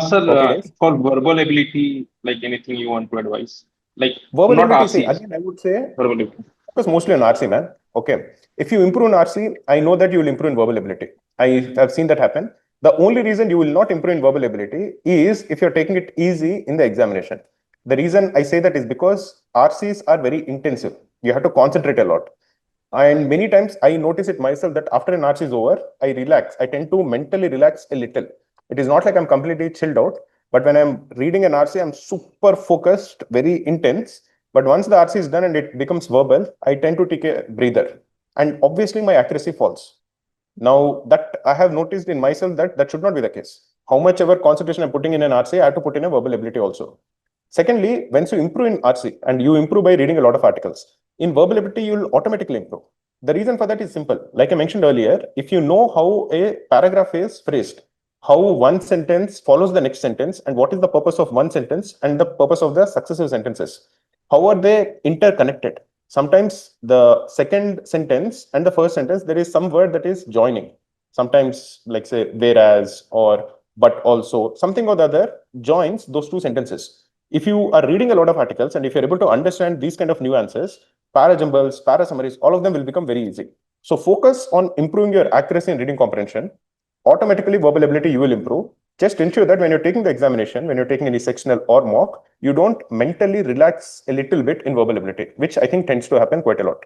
Sir, Okay, guys. for verbal ability, like anything you want to advise, like Verbal not ability, see, RCs, again, I would say verbal ability. focus mostly on RC, man. Okay. If you improve in RC, I know that you will improve in verbal ability. I have seen that happen. The only reason you will not improve in verbal ability is if you're taking it easy in the examination. The reason I say that is because RCs are very intensive. You have to concentrate a lot. And many times I notice it myself that after an RC is over, I relax. I tend to mentally relax a little. It is not like I'm completely chilled out, but when I'm reading an RC, I'm super focused, very intense. But once the RC is done and it becomes verbal, I tend to take a breather. And obviously, my accuracy falls. Now, that I have noticed in myself that that should not be the case. How much ever concentration I'm putting in an RC, I have to put in a verbal ability also. Secondly, once you improve in RC and you improve by reading a lot of articles, in verbal ability, you'll automatically improve. The reason for that is simple. Like I mentioned earlier, if you know how a paragraph is phrased, how one sentence follows the next sentence, and what is the purpose of one sentence and the purpose of the successive sentences, how are they interconnected? Sometimes the second sentence and the first sentence, there is some word that is joining. Sometimes, like say, whereas or but also, something or the other joins those two sentences. If you are reading a lot of articles and if you're able to understand these kind of nuances, para jumbles, para summaries, all of them will become very easy. So focus on improving your accuracy in reading comprehension. Automatically, verbal ability you will improve. Just ensure that when you're taking the examination, when you're taking any sectional or mock, you don't mentally relax a little bit in verbal ability, which I think tends to happen quite a lot.